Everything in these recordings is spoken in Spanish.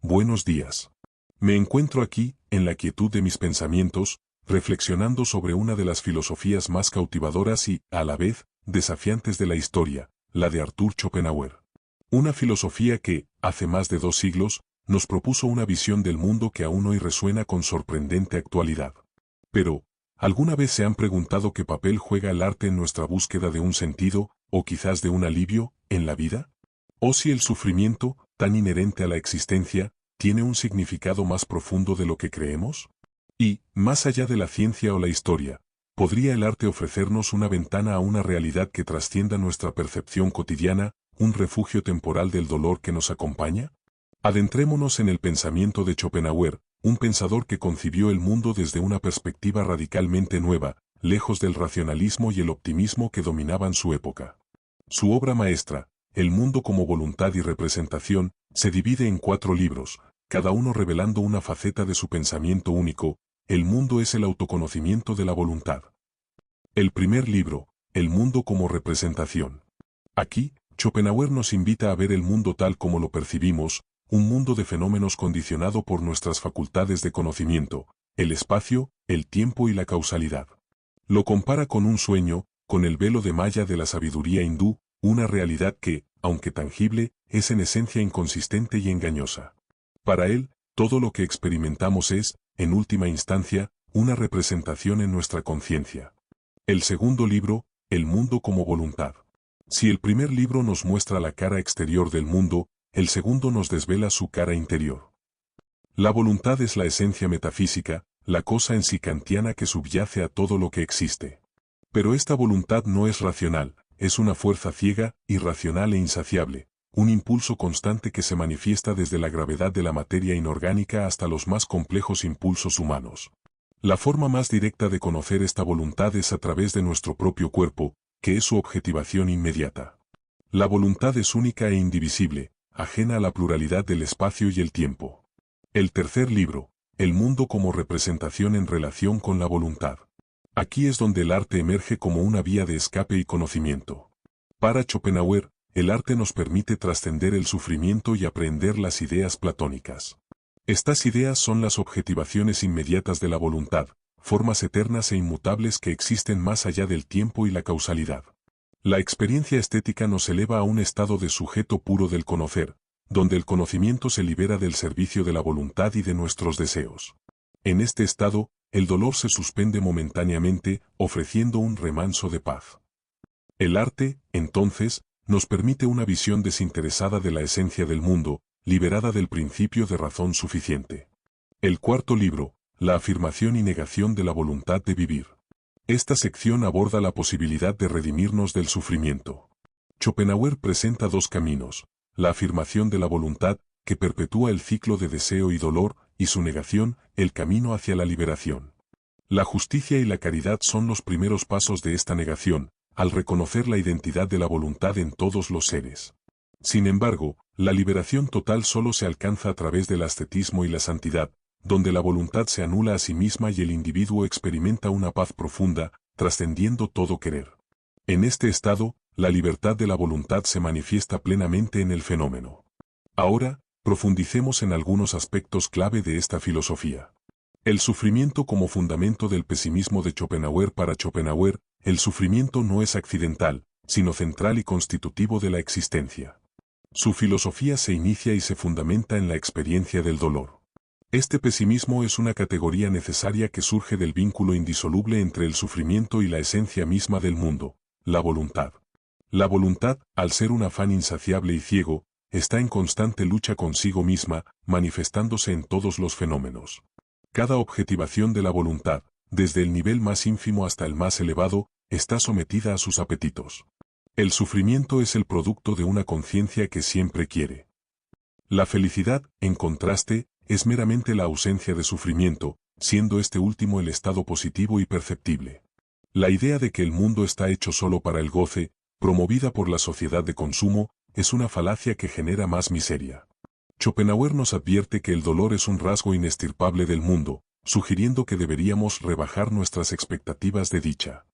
buenos días. Me encuentro aquí, en la quietud de mis pensamientos, reflexionando sobre una de las filosofías más cautivadoras y, a la vez, desafiantes de la historia, la de Arthur Schopenhauer. Una filosofía que, hace más de 2 siglos, nos propuso una visión del mundo que aún hoy resuena con sorprendente actualidad. Pero, ¿alguna vez se han preguntado qué papel juega el arte en nuestra búsqueda de un sentido, o quizás de un alivio, en la vida? ¿O si el sufrimiento, tan inherente a la existencia, tiene un significado más profundo de lo que creemos? Y, más allá de la ciencia o la historia, ¿podría el arte ofrecernos una ventana a una realidad que trascienda nuestra percepción cotidiana, un refugio temporal del dolor que nos acompaña? Adentrémonos en el pensamiento de Schopenhauer, un pensador que concibió el mundo desde una perspectiva radicalmente nueva, lejos del racionalismo y el optimismo que dominaban su época. Su obra maestra, El mundo como voluntad y representación, se divide en 4 libros, cada uno revelando una faceta de su pensamiento único. El mundo es el autoconocimiento de la voluntad. El primer libro, El mundo como representación. Aquí, Schopenhauer nos invita a ver el mundo tal como lo percibimos, un mundo de fenómenos condicionado por nuestras facultades de conocimiento, el espacio, el tiempo y la causalidad. Lo compara con un sueño, con el velo de malla de la sabiduría hindú, una realidad que, aunque tangible, es en esencia inconsistente y engañosa. Para él, todo lo que experimentamos es, en última instancia, una representación en nuestra conciencia. El segundo libro, El mundo como voluntad. Si el primer libro nos muestra la cara exterior del mundo, el segundo nos desvela su cara interior. La voluntad es la esencia metafísica, la cosa en sí kantiana que subyace a todo lo que existe. Pero esta voluntad no es racional, es una fuerza ciega, irracional e insaciable, un impulso constante que se manifiesta desde la gravedad de la materia inorgánica hasta los más complejos impulsos humanos. La forma más directa de conocer esta voluntad es a través de nuestro propio cuerpo, que es su objetivación inmediata. La voluntad es única e indivisible, ajena a la pluralidad del espacio y el tiempo. El tercer libro, El mundo como representación en relación con la voluntad. Aquí es donde el arte emerge como una vía de escape y conocimiento. Para Schopenhauer, el arte nos permite trascender el sufrimiento y aprehender las ideas platónicas. Estas ideas son las objetivaciones inmediatas de la voluntad, formas eternas e inmutables que existen más allá del tiempo y la causalidad. La experiencia estética nos eleva a un estado de sujeto puro del conocer, donde el conocimiento se libera del servicio de la voluntad y de nuestros deseos. En este estado, el dolor se suspende momentáneamente, ofreciendo un remanso de paz. El arte, entonces, nos permite una visión desinteresada de la esencia del mundo, liberada del principio de razón suficiente. El cuarto libro, La afirmación y negación de la voluntad de vivir. Esta sección aborda la posibilidad de redimirnos del sufrimiento. Schopenhauer presenta 2 caminos, la afirmación de la voluntad, que perpetúa el ciclo de deseo y dolor, y su negación, el camino hacia la liberación. La justicia y la caridad son los primeros pasos de esta negación, al reconocer la identidad de la voluntad en todos los seres. Sin embargo, la liberación total solo se alcanza a través del ascetismo y la santidad, donde la voluntad se anula a sí misma y el individuo experimenta una paz profunda, trascendiendo todo querer. En este estado, la libertad de la voluntad se manifiesta plenamente en el fenómeno. Ahora, profundicemos en algunos aspectos clave de esta filosofía. El sufrimiento como fundamento del pesimismo de Schopenhauer. Para Schopenhauer, el sufrimiento no es accidental, sino central y constitutivo de la existencia. Su filosofía se inicia y se fundamenta en la experiencia del dolor. Este pesimismo es una categoría necesaria que surge del vínculo indisoluble entre el sufrimiento y la esencia misma del mundo, la voluntad. La voluntad, al ser un afán insaciable y ciego, está en constante lucha consigo misma, manifestándose en todos los fenómenos. Cada objetivación de la voluntad, desde el nivel más ínfimo hasta el más elevado, está sometida a sus apetitos. El sufrimiento es el producto de una conciencia que siempre quiere. La felicidad, en contraste, es meramente la ausencia de sufrimiento, siendo este último el estado positivo y perceptible. La idea de que el mundo está hecho solo para el goce, promovida por la sociedad de consumo, es una falacia que genera más miseria. Schopenhauer nos advierte que el dolor es un rasgo inestirpable del mundo, sugiriendo que deberíamos rebajar nuestras expectativas de dicha.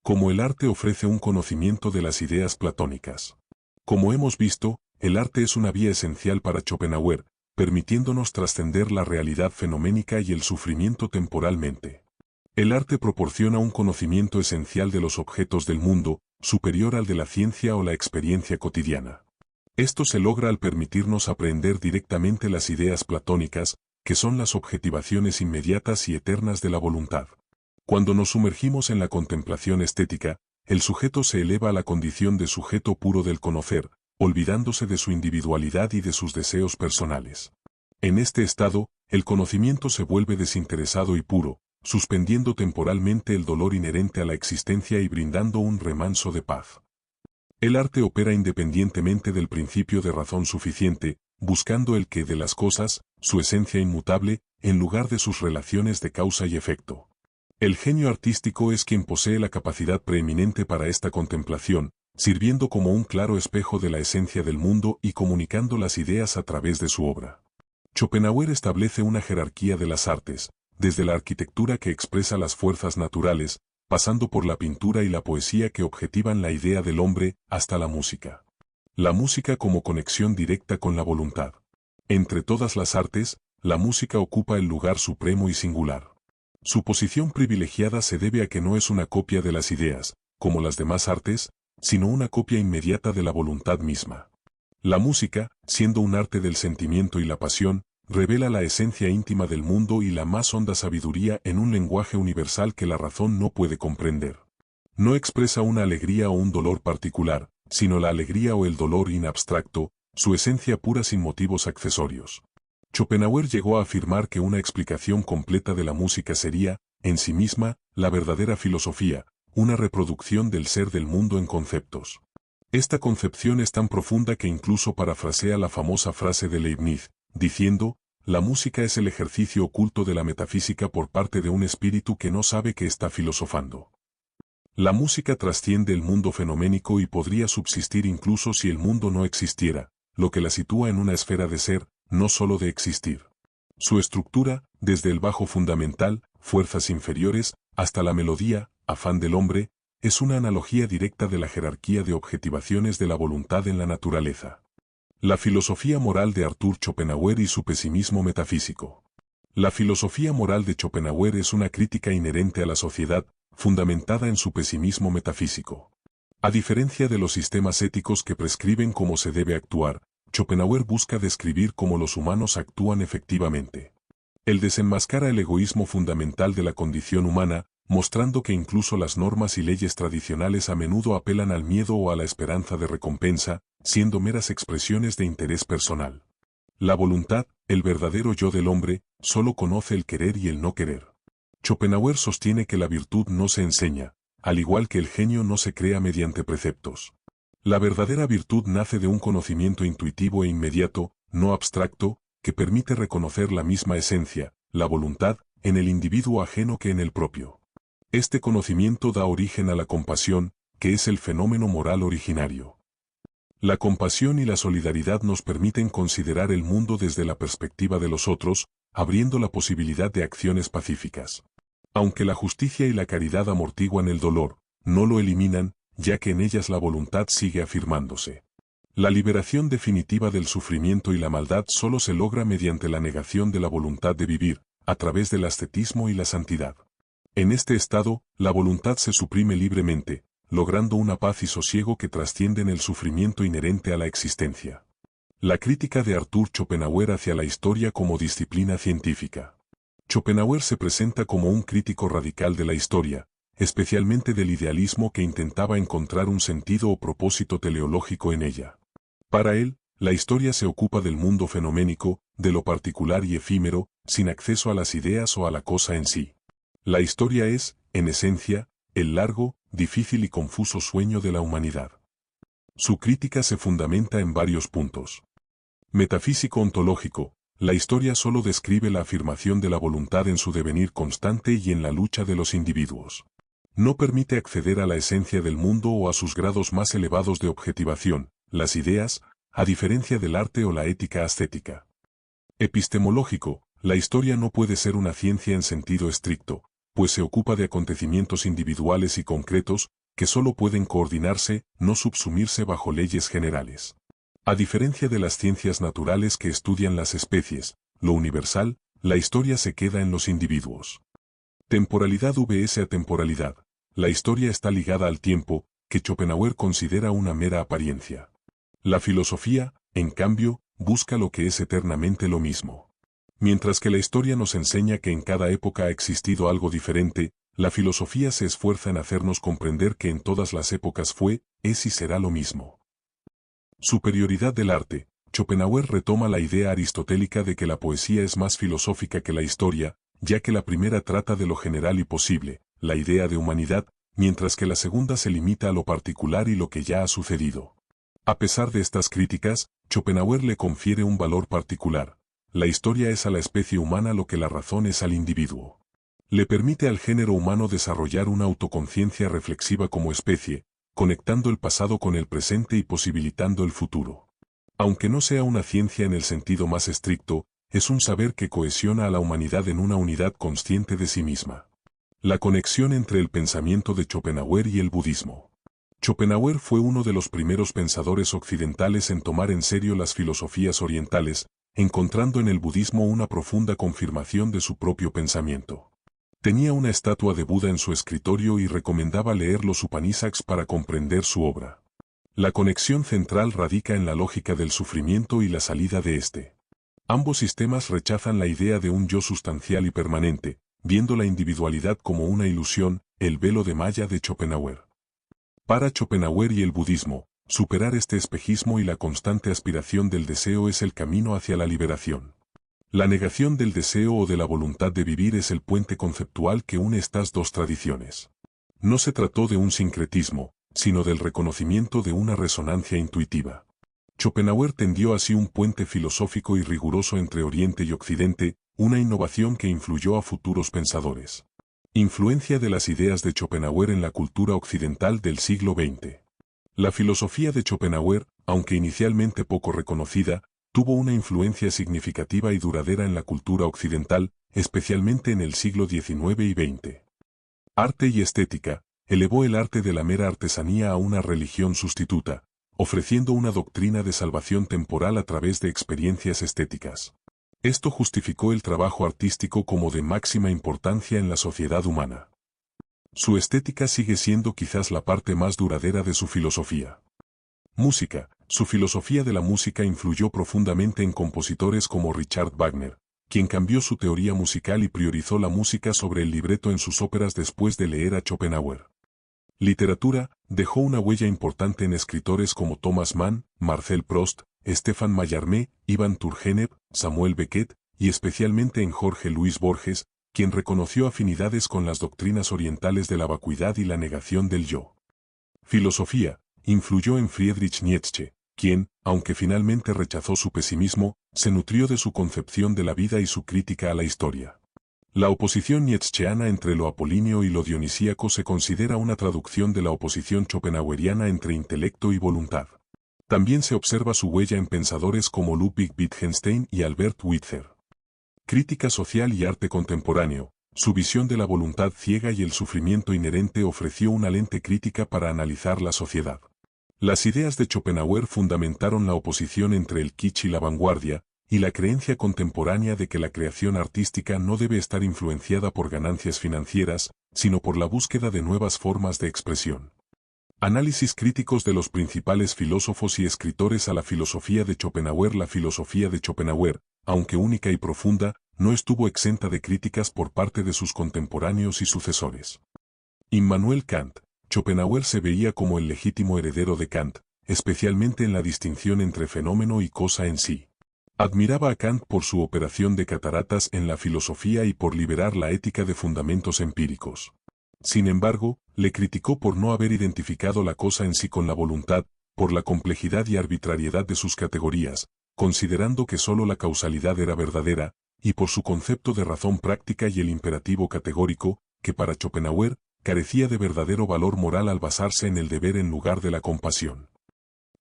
Como el arte ofrece un conocimiento de las ideas platónicas. Como hemos visto, el arte es una vía esencial para Schopenhauer, permitiéndonos trascender la realidad fenoménica y el sufrimiento temporalmente. El arte proporciona un conocimiento esencial de los objetos del mundo, superior al de la ciencia o la experiencia cotidiana. Esto se logra al permitirnos aprehender directamente las ideas platónicas, que son las objetivaciones inmediatas y eternas de la voluntad. Cuando nos sumergimos en la contemplación estética, el sujeto se eleva a la condición de sujeto puro del conocer, olvidándose de su individualidad y de sus deseos personales. En este estado, el conocimiento se vuelve desinteresado y puro, suspendiendo temporalmente el dolor inherente a la existencia y brindando un remanso de paz. El arte opera independientemente del principio de razón suficiente, buscando el qué de las cosas, su esencia inmutable, en lugar de sus relaciones de causa y efecto. El genio artístico es quien posee la capacidad preeminente para esta contemplación, sirviendo como un claro espejo de la esencia del mundo y comunicando las ideas a través de su obra. Schopenhauer establece una jerarquía de las artes, desde la arquitectura que expresa las fuerzas naturales, pasando por la pintura y la poesía que objetivan la idea del hombre, hasta la música. La música como conexión directa con la voluntad. Entre todas las artes, la música ocupa el lugar supremo y singular. Su posición privilegiada se debe a que no es una copia de las ideas, como las demás artes, sino una copia inmediata de la voluntad misma. La música, siendo un arte del sentimiento y la pasión, revela la esencia íntima del mundo y la más honda sabiduría en un lenguaje universal que la razón no puede comprender. No expresa una alegría o un dolor particular, sino la alegría o el dolor in abstracto, su esencia pura sin motivos accesorios. Schopenhauer llegó a afirmar que una explicación completa de la música sería, en sí misma, la verdadera filosofía, una reproducción del ser del mundo en conceptos. Esta concepción es tan profunda que incluso parafrasea la famosa frase de Leibniz, diciendo, la música es el ejercicio oculto de la metafísica por parte de un espíritu que no sabe que está filosofando. La música trasciende el mundo fenoménico y podría subsistir incluso si el mundo no existiera, lo que la sitúa en una esfera de ser, no solo de existir. Su estructura, desde el bajo fundamental, fuerzas inferiores, hasta la melodía, afán del hombre, es una analogía directa de la jerarquía de objetivaciones de la voluntad en la naturaleza. La filosofía moral de Arthur Schopenhauer y su pesimismo metafísico. La filosofía moral de Schopenhauer es una crítica inherente a la sociedad, fundamentada en su pesimismo metafísico. A diferencia de los sistemas éticos que prescriben cómo se debe actuar, Schopenhauer busca describir cómo los humanos actúan efectivamente. Él desenmascara el egoísmo fundamental de la condición humana, mostrando que incluso las normas y leyes tradicionales a menudo apelan al miedo o a la esperanza de recompensa, siendo meras expresiones de interés personal. La voluntad, el verdadero yo del hombre, solo conoce el querer y el no querer. Schopenhauer sostiene que la virtud no se enseña, al igual que el genio no se crea mediante preceptos. La verdadera virtud nace de un conocimiento intuitivo e inmediato, no abstracto, que permite reconocer la misma esencia, la voluntad, en el individuo ajeno que en el propio. Este conocimiento da origen a la compasión, que es el fenómeno moral originario. La compasión y la solidaridad nos permiten considerar el mundo desde la perspectiva de los otros, abriendo la posibilidad de acciones pacíficas. Aunque la justicia y la caridad amortiguan el dolor, no lo eliminan, ya que en ellas la voluntad sigue afirmándose. La liberación definitiva del sufrimiento y la maldad solo se logra mediante la negación de la voluntad de vivir, a través del ascetismo y la santidad. En este estado, la voluntad se suprime libremente, logrando una paz y sosiego que trascienden el sufrimiento inherente a la existencia. La crítica de Arthur Schopenhauer hacia la historia como disciplina científica. Schopenhauer se presenta como un crítico radical de la historia, especialmente del idealismo que intentaba encontrar un sentido o propósito teleológico en ella. Para él, la historia se ocupa del mundo fenoménico, de lo particular y efímero, sin acceso a las ideas o a la cosa en sí. La historia es, en esencia, el largo, difícil y confuso sueño de la humanidad. Su crítica se fundamenta en varios puntos. Metafísico ontológico, la historia solo describe la afirmación de la voluntad en su devenir constante y en la lucha de los individuos. No permite acceder a la esencia del mundo o a sus grados más elevados de objetivación, las ideas, a diferencia del arte o la ética ascética. Epistemológico, la historia no puede ser una ciencia en sentido estricto, pues se ocupa de acontecimientos individuales y concretos, que solo pueden coordinarse, no subsumirse bajo leyes generales. A diferencia de las ciencias naturales que estudian las especies, lo universal, la historia se queda en los individuos. Temporalidad vs atemporalidad. La historia está ligada al tiempo, que Schopenhauer considera una mera apariencia. La filosofía, en cambio, busca lo que es eternamente lo mismo. Mientras que la historia nos enseña que en cada época ha existido algo diferente, la filosofía se esfuerza en hacernos comprender que en todas las épocas fue, es y será lo mismo. Superioridad del arte. Schopenhauer retoma la idea aristotélica de que la poesía es más filosófica que la historia, ya que la primera trata de lo general y posible, la idea de humanidad, mientras que la segunda se limita a lo particular y lo que ya ha sucedido. A pesar de estas críticas, Schopenhauer le confiere un valor particular. La historia es a la especie humana lo que la razón es al individuo. Le permite al género humano desarrollar una autoconciencia reflexiva como especie, conectando el pasado con el presente y posibilitando el futuro. Aunque no sea una ciencia en el sentido más estricto, es un saber que cohesiona a la humanidad en una unidad consciente de sí misma. La conexión entre el pensamiento de Schopenhauer y el budismo. Schopenhauer fue uno de los primeros pensadores occidentales en tomar en serio las filosofías orientales, encontrando en el budismo una profunda confirmación de su propio pensamiento. Tenía una estatua de Buda en su escritorio y recomendaba leer los Upanishads para comprender su obra. La conexión central radica en la lógica del sufrimiento y la salida de éste. Ambos sistemas rechazan la idea de un yo sustancial y permanente, viendo la individualidad como una ilusión, el velo de Maya de Schopenhauer. Para Schopenhauer y el budismo, superar este espejismo y la constante aspiración del deseo es el camino hacia la liberación. La negación del deseo o de la voluntad de vivir es el puente conceptual que une estas dos tradiciones. No se trató de un sincretismo, sino del reconocimiento de una resonancia intuitiva. Schopenhauer tendió así un puente filosófico y riguroso entre Oriente y Occidente, una innovación que influyó a futuros pensadores. Influencia de las ideas de Schopenhauer en la cultura occidental del siglo XX. La filosofía de Schopenhauer, aunque inicialmente poco reconocida, tuvo una influencia significativa y duradera en la cultura occidental, especialmente en el siglo XIX y XX. Arte y estética, elevó el arte de la mera artesanía a una religión sustituta, ofreciendo una doctrina de salvación temporal a través de experiencias estéticas. Esto justificó el trabajo artístico como de máxima importancia en la sociedad humana. Su estética sigue siendo quizás la parte más duradera de su filosofía. Música. Su filosofía de la música influyó profundamente en compositores como Richard Wagner, quien cambió su teoría musical y priorizó la música sobre el libreto en sus óperas después de leer a Schopenhauer. Literatura. Dejó una huella importante en escritores como Thomas Mann, Marcel Proust, Stefan Mallarmé, Iván Turgenev, Samuel Beckett, y especialmente en Jorge Luis Borges, quien reconoció afinidades con las doctrinas orientales de la vacuidad y la negación del yo. Filosofía. Influyó en Friedrich Nietzsche, quien, aunque finalmente rechazó su pesimismo, se nutrió de su concepción de la vida y su crítica a la historia. La oposición nietzscheana entre lo apolíneo y lo dionisíaco se considera una traducción de la oposición schopenhaueriana entre intelecto y voluntad. También se observa su huella en pensadores como Ludwig Wittgenstein y Albert Whither. Crítica social y arte contemporáneo. Su visión de la voluntad ciega y el sufrimiento inherente ofreció una lente crítica para analizar la sociedad. Las ideas de Schopenhauer fundamentaron la oposición entre el kitsch y la vanguardia, y la creencia contemporánea de que la creación artística no debe estar influenciada por ganancias financieras, sino por la búsqueda de nuevas formas de expresión. Análisis críticos de los principales filósofos y escritores a la filosofía de Schopenhauer. La filosofía de Schopenhauer, aunque única y profunda, no estuvo exenta de críticas por parte de sus contemporáneos y sucesores. Immanuel Kant. Schopenhauer se veía como el legítimo heredero de Kant, especialmente en la distinción entre fenómeno y cosa en sí. Admiraba a Kant por su operación de cataratas en la filosofía y por liberar la ética de fundamentos empíricos. Sin embargo, le criticó por no haber identificado la cosa en sí con la voluntad, por la complejidad y arbitrariedad de sus categorías, considerando que sólo la causalidad era verdadera, y por su concepto de razón práctica y el imperativo categórico, que para Schopenhauer, carecía de verdadero valor moral al basarse en el deber en lugar de la compasión.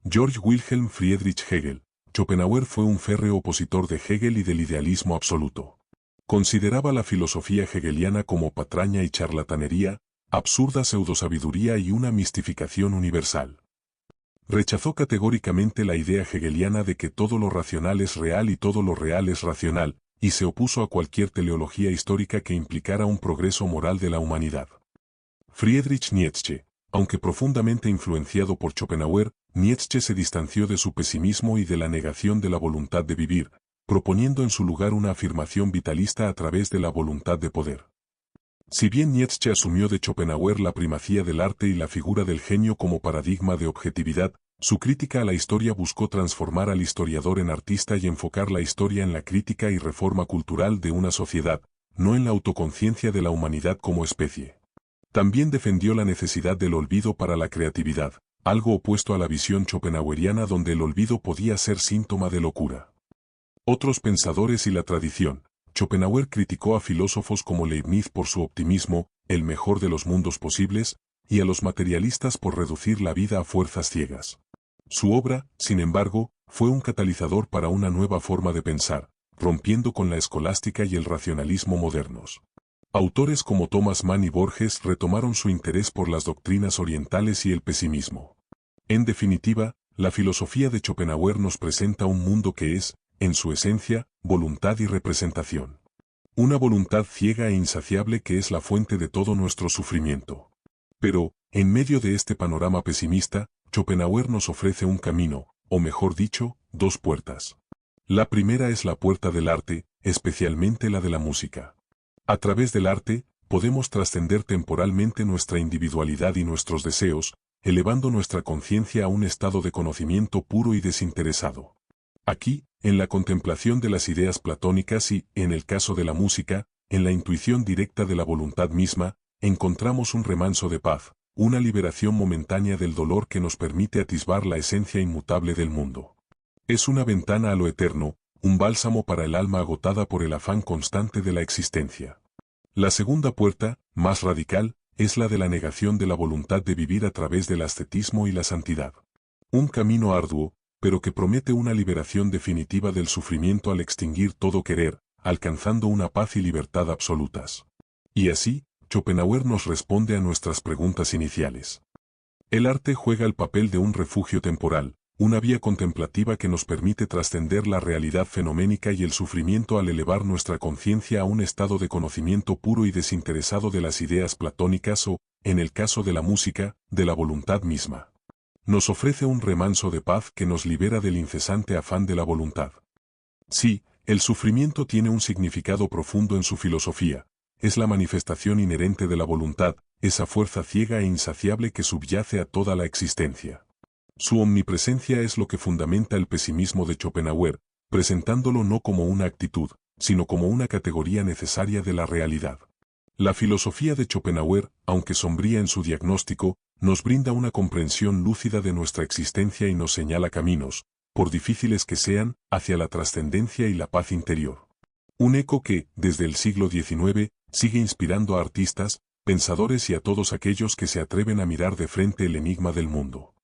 Georg Wilhelm Friedrich Hegel. Schopenhauer fue un férreo opositor de Hegel y del idealismo absoluto. Consideraba la filosofía hegeliana como patraña y charlatanería, absurda pseudosabiduría y una mistificación universal. Rechazó categóricamente la idea hegeliana de que todo lo racional es real y todo lo real es racional, y se opuso a cualquier teleología histórica que implicara un progreso moral de la humanidad. Friedrich Nietzsche. Aunque profundamente influenciado por Schopenhauer, Nietzsche se distanció de su pesimismo y de la negación de la voluntad de vivir, proponiendo en su lugar una afirmación vitalista a través de la voluntad de poder. Si bien Nietzsche asumió de Schopenhauer la primacía del arte y la figura del genio como paradigma de objetividad, su crítica a la historia buscó transformar al historiador en artista y enfocar la historia en la crítica y reforma cultural de una sociedad, no en la autoconciencia de la humanidad como especie. También defendió la necesidad del olvido para la creatividad, algo opuesto a la visión schopenhaueriana donde el olvido podía ser síntoma de locura. Otros pensadores y la tradición. Schopenhauer criticó a filósofos como Leibniz por su optimismo, el mejor de los mundos posibles, y a los materialistas por reducir la vida a fuerzas ciegas. Su obra, sin embargo, fue un catalizador para una nueva forma de pensar, rompiendo con la escolástica y el racionalismo modernos. Autores como Thomas Mann y Borges retomaron su interés por las doctrinas orientales y el pesimismo. En definitiva, la filosofía de Schopenhauer nos presenta un mundo que es, en su esencia, voluntad y representación. Una voluntad ciega e insaciable que es la fuente de todo nuestro sufrimiento. Pero, en medio de este panorama pesimista, Schopenhauer nos ofrece un camino, o mejor dicho, dos puertas. La primera es la puerta del arte, especialmente la de la música. A través del arte, podemos trascender temporalmente nuestra individualidad y nuestros deseos, elevando nuestra conciencia a un estado de conocimiento puro y desinteresado. Aquí, en la contemplación de las ideas platónicas y, en el caso de la música, en la intuición directa de la voluntad misma, encontramos un remanso de paz, una liberación momentánea del dolor que nos permite atisbar la esencia inmutable del mundo. Es una ventana a lo eterno, un bálsamo para el alma agotada por el afán constante de la existencia. La segunda puerta, más radical, es la de la negación de la voluntad de vivir a través del ascetismo y la santidad. Un camino arduo, pero que promete una liberación definitiva del sufrimiento al extinguir todo querer, alcanzando una paz y libertad absolutas. Y así, Schopenhauer nos responde a nuestras preguntas iniciales. El arte juega el papel de un refugio temporal, una vía contemplativa que nos permite trascender la realidad fenoménica y el sufrimiento al elevar nuestra conciencia a un estado de conocimiento puro y desinteresado de las ideas platónicas o, en el caso de la música, de la voluntad misma. Nos ofrece un remanso de paz que nos libera del incesante afán de la voluntad. Sí, el sufrimiento tiene un significado profundo en su filosofía, es la manifestación inherente de la voluntad, esa fuerza ciega e insaciable que subyace a toda la existencia. Su omnipresencia es lo que fundamenta el pesimismo de Schopenhauer, presentándolo no como una actitud, sino como una categoría necesaria de la realidad. La filosofía de Schopenhauer, aunque sombría en su diagnóstico, nos brinda una comprensión lúcida de nuestra existencia y nos señala caminos, por difíciles que sean, hacia la trascendencia y la paz interior. Un eco que, desde el siglo XIX, sigue inspirando a artistas, pensadores y a todos aquellos que se atreven a mirar de frente el enigma del mundo.